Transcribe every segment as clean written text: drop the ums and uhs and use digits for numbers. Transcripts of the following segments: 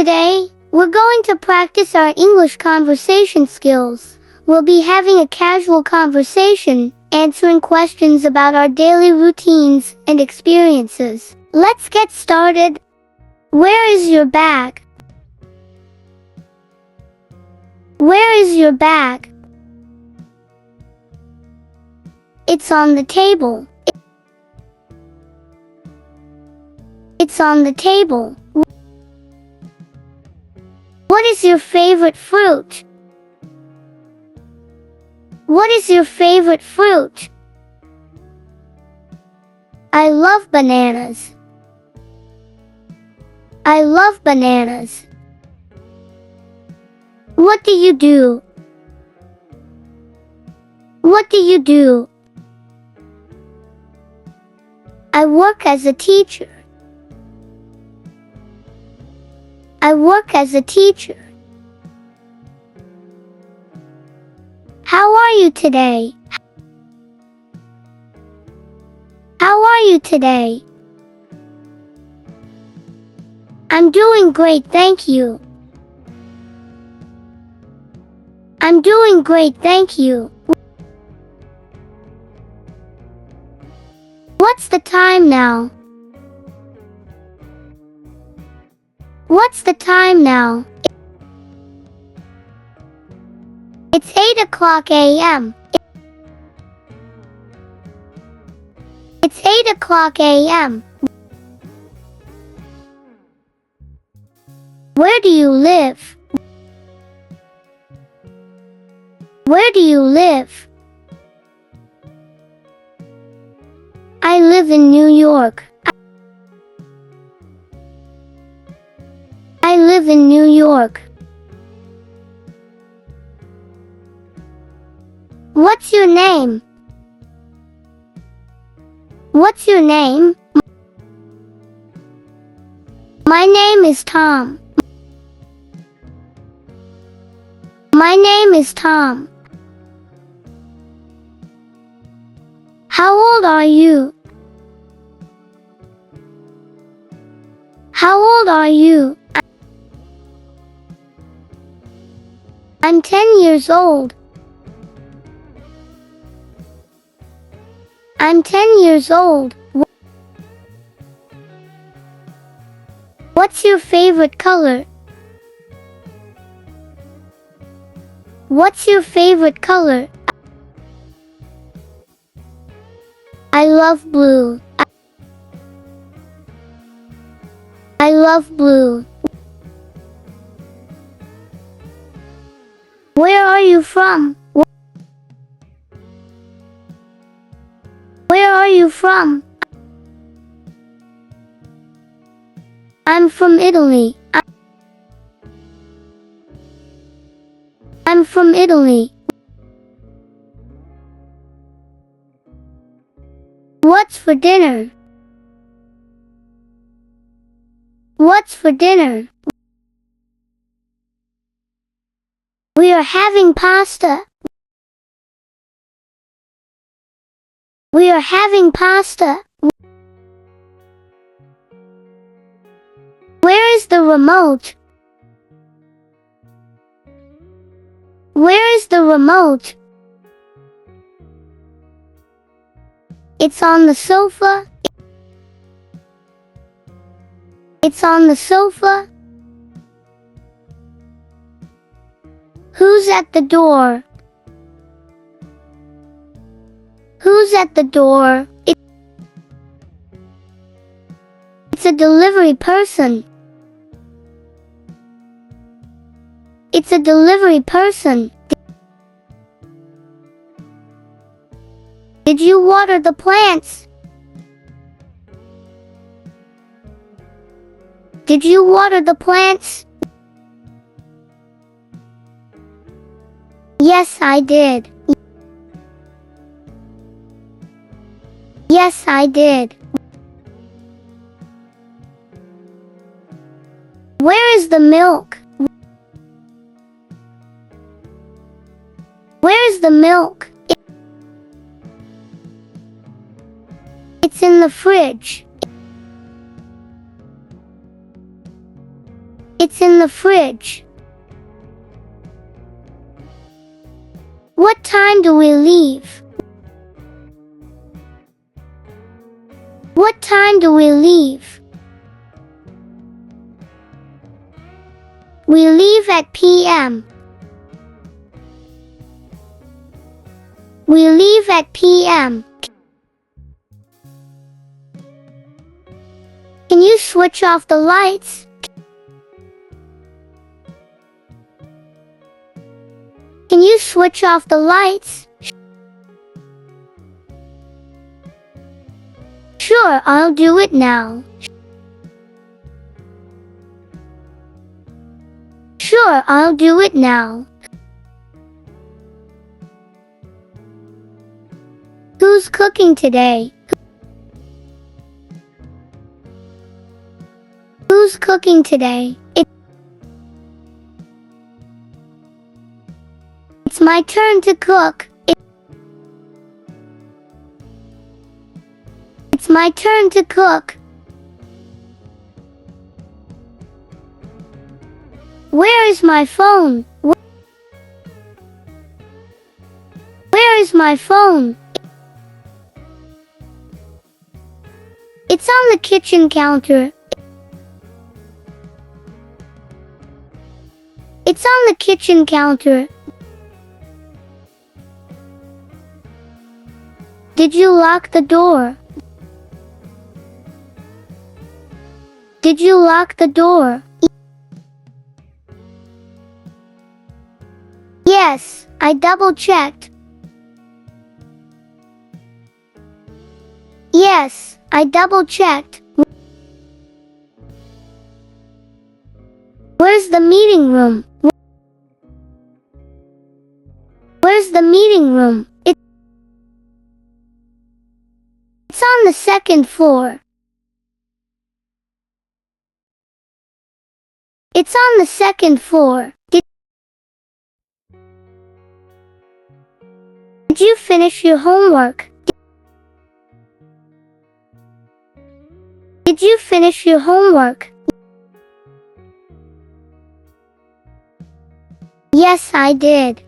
Today, we're going to practice our English conversation skills. We'll be having a casual conversation, answering questions about our daily routines and experiences. Let's get started. Where is your bag? Where is your bag? It's on the table. It's on the table. What is your favorite fruit? What is your favorite fruit? I love bananas. I love bananas. What do you do? What do you do? I work as a teacher. I work as a teacher. How are you today? How are you today? I'm doing great, thank you. I'm doing great, thank you. What's the time now? What's the time now? It's 8 o'clock a.m. It's 8 o'clock a.m. Where do you live? Where do you live? I live in New York. I live in New York. What's your name? What's your name? My name is Tom. My name is Tom. How old are you? How old are you? I'm 10 years old. I'm 10 years old. What's your favorite color? What's your favorite color? I love blue. I love blue. Where are you from? Where are you from? I'm from Italy. I'm from Italy. What's for dinner? What's for dinner? We are having pasta. We are having pasta. Where is the remote? Where is the remote? It's on the sofa. It's on the sofa. Who's at the door? Who's at the door? It's a delivery person. It's a delivery person. Did you water the plants? Did you water the plants? Yes, I did. Yes, I did. Where is the milk? Where is the milk? It's in the fridge. It's in the fridge. What time do we leave? What time do we leave? We leave at p.m. We leave at p.m. Can you switch off the lights? Can you switch off the lights? Sure, I'll do it now. Sure, I'll do it now. Who's cooking today? Who's cooking today? It's my turn to cook. It's my turn to cook. Where is my phone? Where is my phone? It's on the kitchen counter. It's on the kitchen counter. Did you lock the door? Did you lock the door? Yes, I double-checked. Yes, I double-checked. Where's the meeting room? Where's the meeting room? It's on the second floor. It's on the second floor. Did you finish your homework? Did you finish your homework? Yes, I did.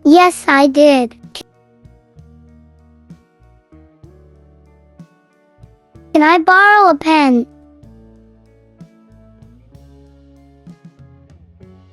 Yes, I did. Can I borrow a pen?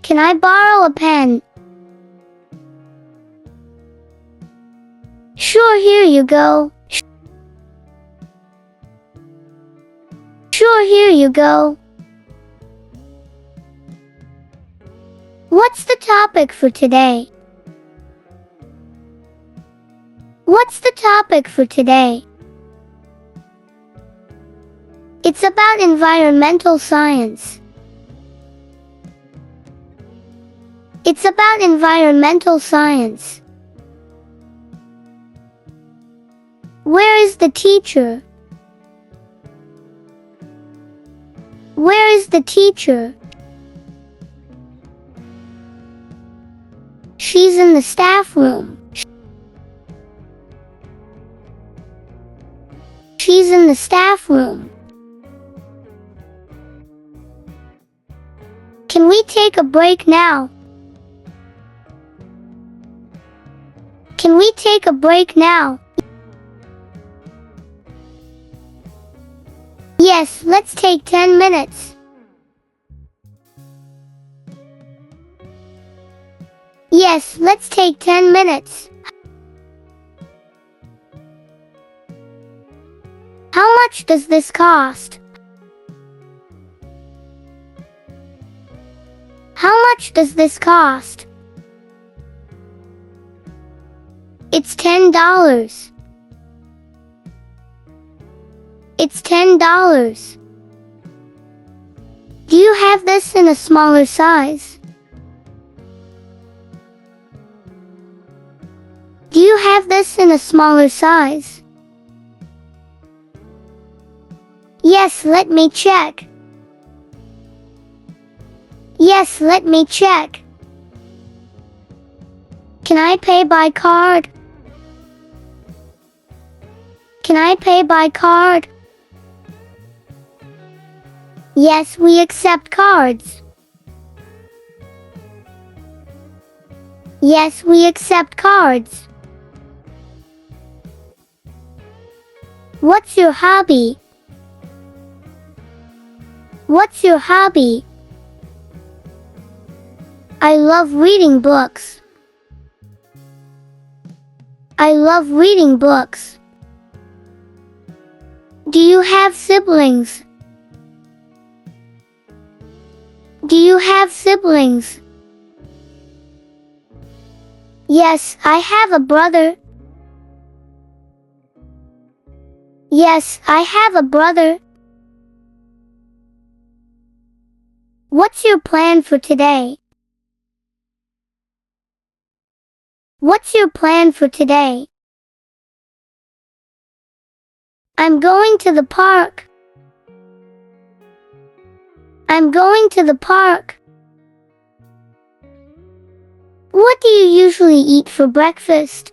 Can I borrow a pen? Sure, here you go. Sure, here you go. What's the topic for today? What's the topic for today? It's about environmental science. It's about environmental science. Where is the teacher? Where is the teacher? She's in the staff room. She's in the staff room. Can we take a break now? Can we take a break now? Yes, let's take 10 minutes. Yes, let's take 10 minutes. How much does this cost? How much does this cost? It's $10. It's $10. Do you have this in a smaller size? Do you have this in a smaller size? Yes, let me check. Yes, let me check. Can I pay by card? Can I pay by card? Yes, we accept cards. Yes, we accept cards. What's your hobby? What's your hobby? I love reading books. I love reading books. Do you have siblings? Do you have siblings? Yes, I have a brother. Yes, I have a brother. What's your plan for today? What's your plan for today? I'm going to the park. I'm going to the park. What do you usually eat for breakfast?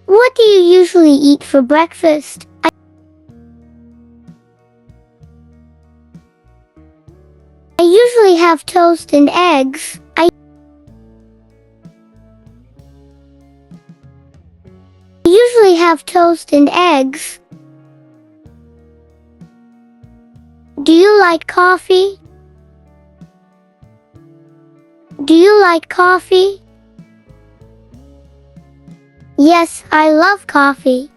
What do you usually eat for breakfast? I usually have toast and eggs. I usually have toast and eggs. Do you like coffee? Do you like coffee? Yes, I love coffee.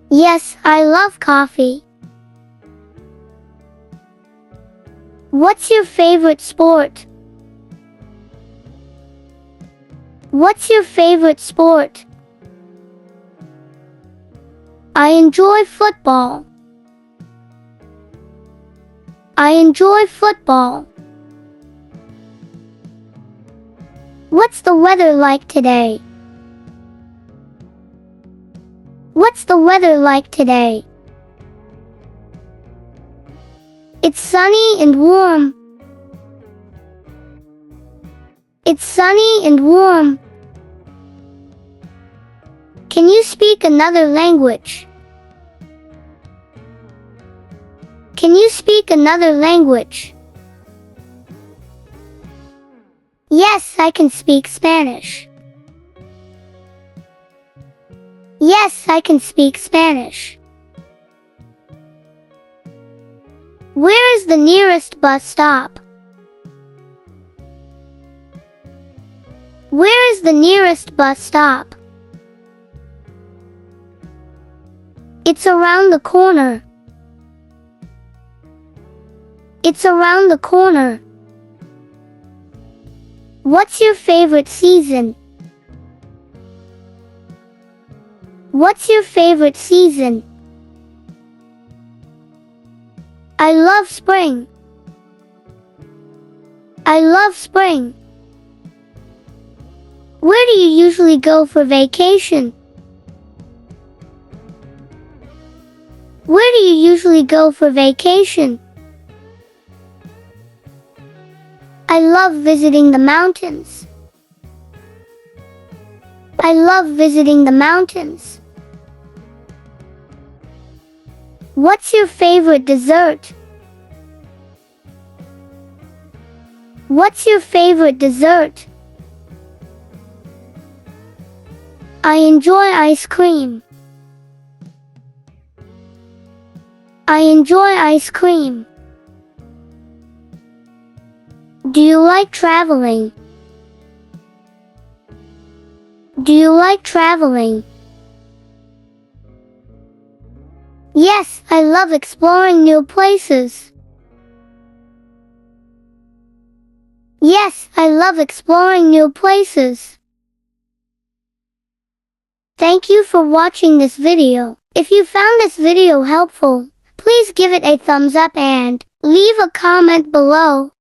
Yes, I love coffee. What's your favorite sport? What's your favorite sport? I enjoy football. I enjoy football. What's the weather like today? What's the weather like today? It's sunny and warm. It's sunny and warm. Can you speak another language? Can you speak another language? Yes, I can speak Spanish. Yes, I can speak Spanish. Where is the nearest bus stop? Where is the nearest bus stop? It's around the corner. It's around the corner. What's your favorite season? What's your favorite season? I love spring. I love spring. Where do you usually go for vacation? Where do you usually go for vacation? I love visiting the mountains. I love visiting the mountains. What's your favorite dessert? What's your favorite dessert? I enjoy ice cream. I enjoy ice cream. Do you like traveling? Do you like traveling? Yes, I love exploring new places. Yes, I love exploring new places. Thank you for watching this video. If you found this video helpful, please give it a thumbs up and leave a comment below.